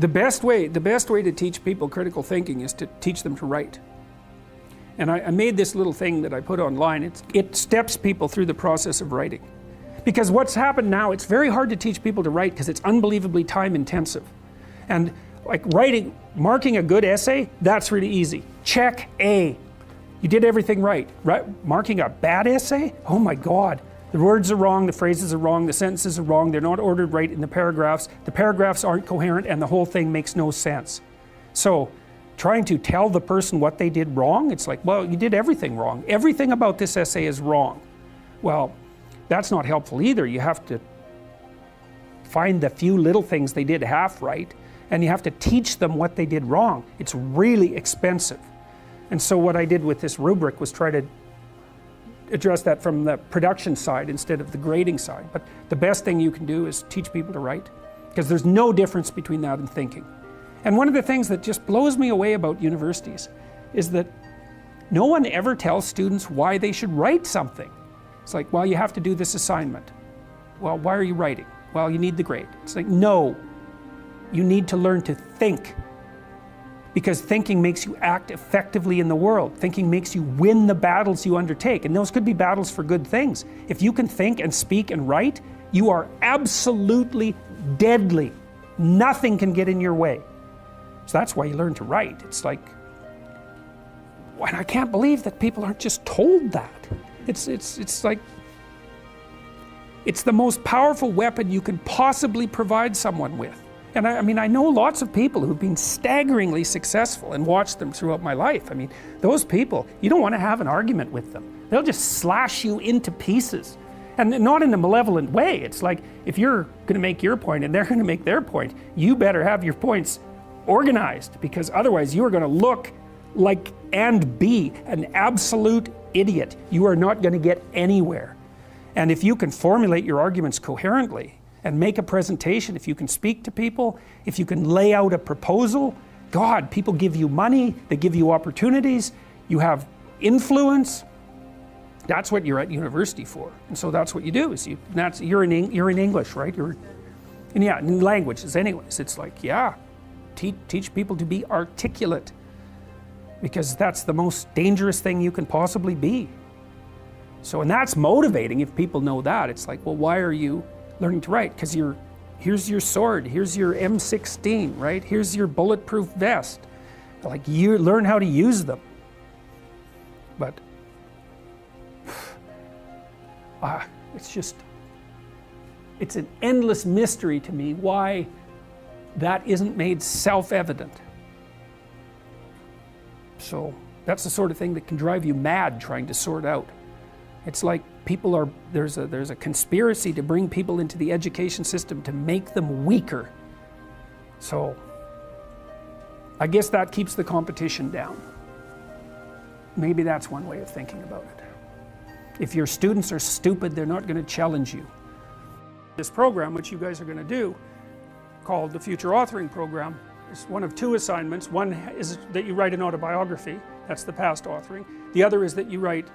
The best way to teach people critical thinking is to teach them to write. And I made this little thing that I put online. It steps people through the process of writing. Because what's happened now, it's very hard to teach people to write because it's unbelievably time intensive. And like marking a good essay, that's really easy. Check A. You did everything right. Marking a bad essay? Oh my God. The words are wrong, the phrases are wrong, the sentences are wrong, they're not ordered right in the paragraphs aren't coherent, and the whole thing makes no sense. So, trying to tell the person what they did wrong, it's like, well, you did everything wrong. Everything about this essay is wrong. Well, that's not helpful either. You have to find the few little things they did half right, and you have to teach them what they did wrong. It's really expensive. And so what I did with this rubric was try to address that from the production side instead of the grading side. But the best thing you can do is teach people to write, because there's no difference between that and thinking. And one of the things that just blows me away about universities is that no one ever tells students why they should write something. It's like, well, you have to do this assignment. Well, why are you writing? Well, you need the grade. It's like, no, you need to learn to think. Because thinking makes you act effectively in the world. Thinking makes you win the battles you undertake. And those could be battles for good things. If you can think and speak and write, you are absolutely deadly. Nothing can get in your way. So that's why you learn to write. It's like, and I can't believe that people aren't just told that. It's like, it's the most powerful weapon you can possibly provide someone with. And I mean, I know lots of people who've been staggeringly successful and watched them throughout my life. I mean, those people, you don't want to have an argument with them. They'll just slash you into pieces. And not in a malevolent way. It's like, if you're going to make your point and they're going to make their point, you better have your points organized, because otherwise you are going to look like and be an absolute idiot. You are not going to get anywhere. And if you can formulate your arguments coherently, and make a presentation, if you can speak to people, if you can lay out a proposal, God, people give you money, they give you opportunities, you have influence. That's what you're at university for. And so that's what you do, is you're in English, right? And yeah, in languages anyways, it's like, yeah, teach people to be articulate, because that's the most dangerous thing you can possibly be. So, and that's motivating if people know that. It's like, well, why are you learning to write? Because here's your sword, here's your M16, right? Here's your bulletproof vest. Like, you learn how to use them. But it's an endless mystery to me why that isn't made self-evident. So that's the sort of thing that can drive you mad trying to sort out. It's like there's a conspiracy to bring people into the education system to make them weaker. So I guess that keeps the competition down. Maybe that's one way of thinking about it. If your students are stupid, they're not going to challenge you. This program, which you guys are going to do, called the Future Authoring Program, is one of two assignments. One is that you write an autobiography, that's the past authoring. The other is that you write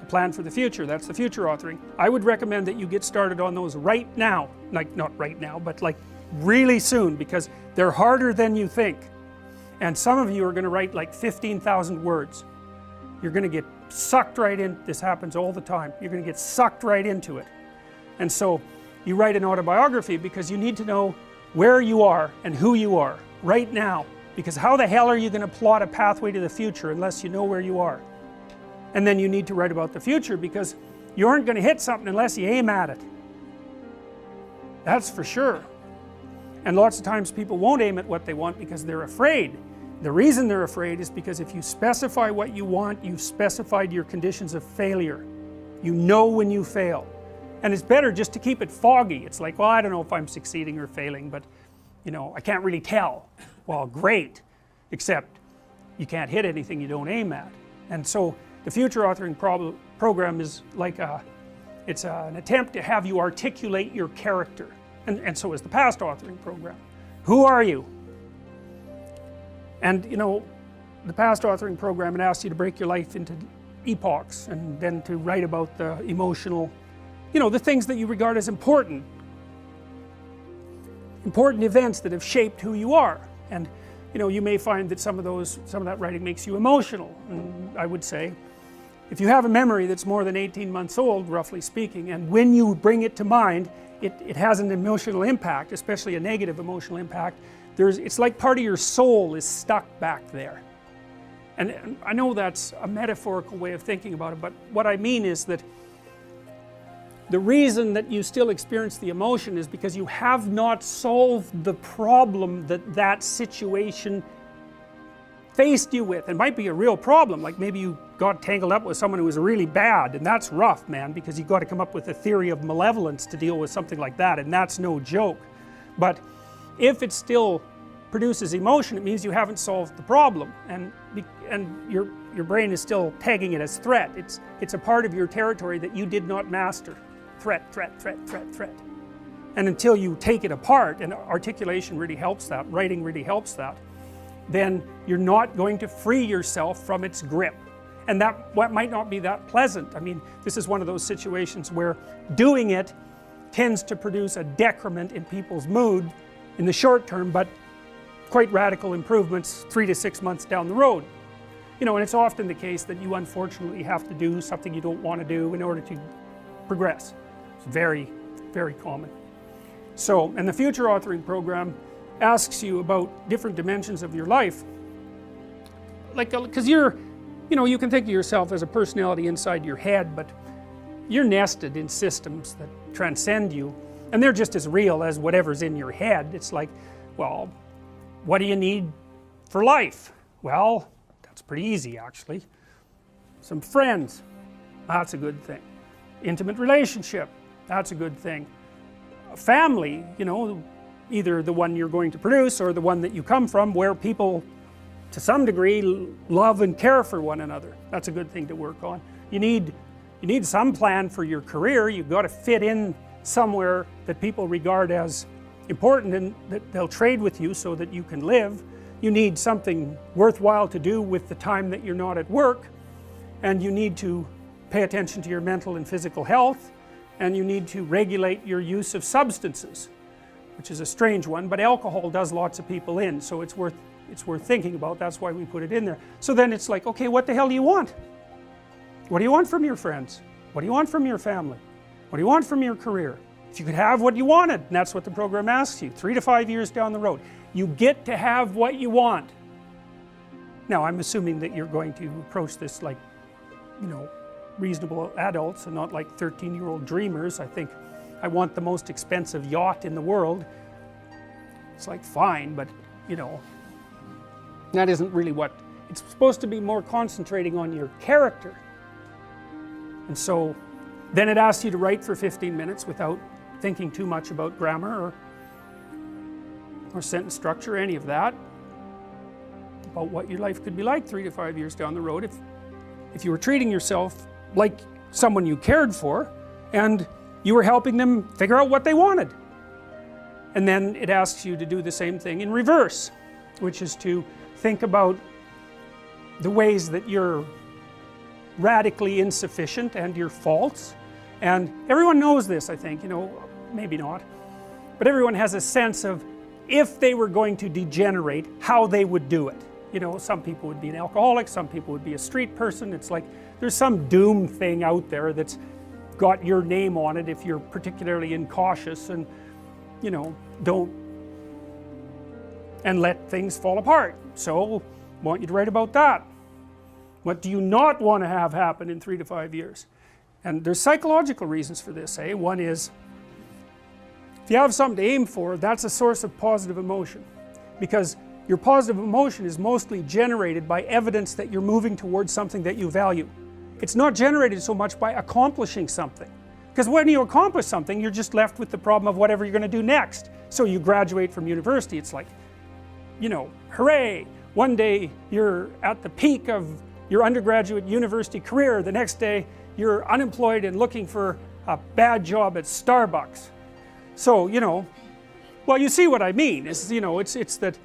a plan for the future, that's the future authoring. I would recommend that you get started on those right now. Like, not right now, but like really soon, because they're harder than you think. And some of you are going to write like 15,000 words. You're going to get sucked right in. This happens all the time. You're going to get sucked right into it. And so you write an autobiography because you need to know where you are and who you are right now. Because how the hell are you going to plot a pathway to the future unless you know where you are? And then you need to write about the future, because you aren't going to hit something unless you aim at it. That's for sure. And lots of times people won't aim at what they want because they're afraid. The reason they're afraid is because if you specify what you want, you've specified your conditions of failure. You know when you fail. And it's better just to keep it foggy. It's like, well, I don't know if I'm succeeding or failing, but you know, I can't really tell. Well, great, except you can't hit anything you don't aim at. And so the Future Authoring Program is like it's an attempt to have you articulate your character. And so is the Past Authoring Program. Who are you? And you know, the Past Authoring Program, it asks you to break your life into epochs and then to write about the emotional, you know, the things that you regard as important. important events that have shaped who you are. And you may find that some of that writing makes you emotional. And I would say, if you have a memory that's more than 18 months old, roughly speaking, and when you bring it to mind, it has an emotional impact, especially a negative emotional impact. It's like part of your soul is stuck back there. And I know that's a metaphorical way of thinking about it, but what I mean is that the reason that you still experience the emotion is because you have not solved the problem that situation faced you with. It might be a real problem, like maybe you got tangled up with someone who was really bad, and that's rough, man, because you've got to come up with a theory of malevolence to deal with something like that, and that's no joke. But if it still produces emotion, it means you haven't solved the problem, and your brain is still tagging it as threat. It's a part of your territory that you did not master. Threat, threat, threat, threat, threat. And until you take it apart, and articulation really helps that, writing really helps that, then you're not going to free yourself from its grip. And that might not be that pleasant. I mean, this is one of those situations where doing it tends to produce a decrement in people's mood in the short term, but quite radical improvements 3 to 6 months down the road. And it's often the case that you unfortunately have to do something you don't want to do in order to progress. It's very, very common. So, and the future authoring program asks you about different dimensions of your life, like, because you can think of yourself as a personality inside your head, but you're nested in systems that transcend you, and they're just as real as whatever's in your head. It's like, well, what do you need for life? Well, that's pretty easy actually. Some friends, that's a good thing. Intimate relationship, that's a good thing. A family, either the one you're going to produce or the one that you come from, where people to some degree love and care for one another. That's a good thing to work on. You need some plan for your career. You've got to fit in somewhere that people regard as important and that they'll trade with you so that you can live. You need something worthwhile to do with the time that you're not at work, and you need to pay attention to your mental and physical health, and you need to regulate your use of substances, which is a strange one, but alcohol does lots of people in, so it's worth thinking about. That's why we put it in there. So then it's like, okay, what the hell do you want? What do you want from your friends? What do you want from your family? What do you want from your career? If you could have what you wanted, and that's what the program asks you, 3 to 5 years down the road, you get to have what you want. Now, I'm assuming that you're going to approach this like, reasonable adults and not like 13-year-old dreamers. I think I want the most expensive yacht in the world. It's like, fine, but that isn't really what it's supposed to be. More concentrating on your character. And so then it asks you to write for 15 minutes without thinking too much about grammar or sentence structure, any of that, about what your life could be like 3 to 5 years down the road if you were treating yourself like someone you cared for and you were helping them figure out what they wanted. And then it asks you to do the same thing in reverse, which is to think about the ways that you're radically insufficient and your faults. And everyone knows this, I think, maybe not, but everyone has a sense of if they were going to degenerate, how they would do it. Some people would be an alcoholic, some people would be a street person. It's like there's some doom thing out there that's got your name on it if you're particularly incautious and don't and let things fall apart. So I want you to write about that. What do you not want to have happen in 3 to 5 years? And there's psychological reasons for this. One is, if you have something to aim for, that's a source of positive emotion, because your positive emotion is mostly generated by evidence that you're moving towards something that you value. It's not generated so much by accomplishing something, because when you accomplish something, you're just left with the problem of whatever you're going to do next. So you graduate from university, it's like, hooray, one day you're at the peak of your undergraduate university career, the next day you're unemployed and looking for a bad job at Starbucks. So, well, you see what I mean. It's that,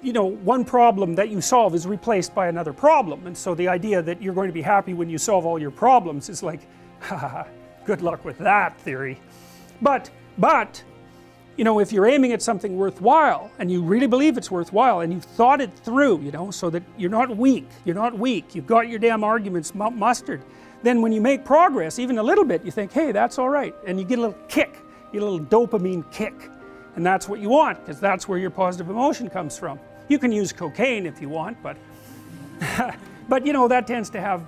one problem that you solve is replaced by another problem, and so the idea that you're going to be happy when you solve all your problems is like, good luck with that theory. But you know, if you're aiming at something worthwhile and you really believe it's worthwhile and you've thought it through, you know, so that you're not weak, you've got your damn arguments mustered, then when you make progress, even a little bit, you think, hey, that's all right, and you get a little kick, you get a little dopamine kick, and that's what you want, because that's where your positive emotion comes from. You can use cocaine if you want, but but you know, that tends to have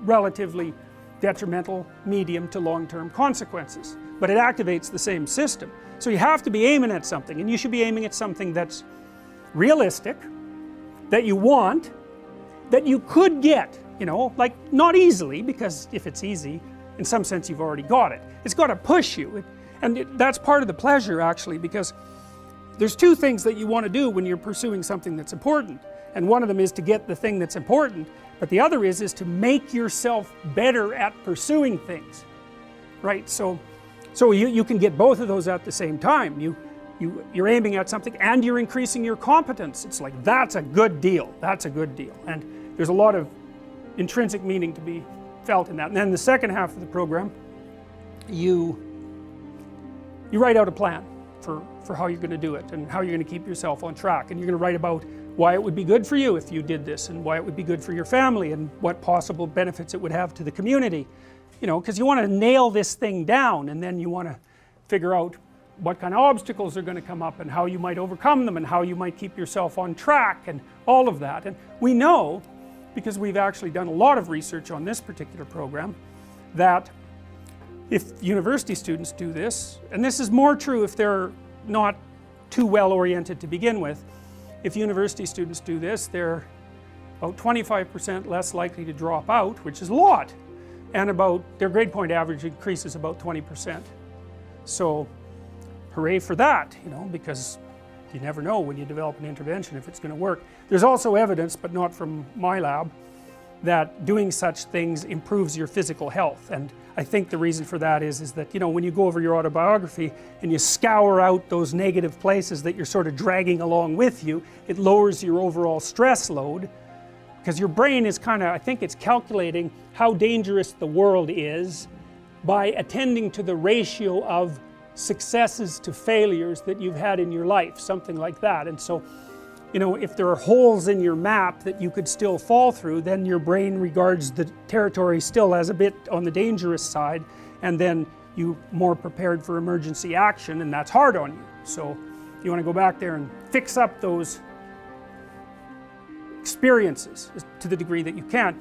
relatively detrimental medium to long-term consequences, but it activates the same system. So you have to be aiming at something, and you should be aiming at something that's realistic, that you want, that you could get, you know, like not easily, because if it's easy, in some sense you've already got it. It's got to push you, that's part of the pleasure actually, because there's two things that you want to do when you're pursuing something that's important, and one of them is to get the thing that's important, but the other is to make yourself better at pursuing things, right? So you can get both of those at the same time. You're aiming at something and you're increasing your competence. It's like, that's a good deal, and there's a lot of intrinsic meaning to be felt in that. And then the second half of the program, you write out a plan for how you're going to do it and how you're going to keep yourself on track, and you're going to write about why it would be good for you if you did this, and why it would be good for your family, and what possible benefits it would have to the community, you know, because you want to nail this thing down, and then you want to figure out what kind of obstacles are going to come up and how you might overcome them and how you might keep yourself on track and all of that. And we know, because we've actually done a lot of research on this particular program, that if university students do this, and this is more true if they're not too well oriented to begin with, if university students do this, they're about 25% less likely to drop out, which is a lot, and about their grade point average increases about 20%. So hooray for that, you know, because you never know when you develop an intervention if it's going to work. There's also evidence, but not from my lab, that doing such things improves your physical health, and I think the reason for that is that, you know, when you go over your autobiography and you scour out those negative places that you're sort of dragging along with you, it lowers your overall stress load, because your brain is kind of, I think it's calculating how dangerous the world is by attending to the ratio of successes to failures that you've had in your life, something like that. And so, you know, if there are holes in your map that you could still fall through, then your brain regards the territory still as a bit on the dangerous side, and then you're more prepared for emergency action, and that's hard on you. So you want to go back there and fix up those experiences to the degree that you can.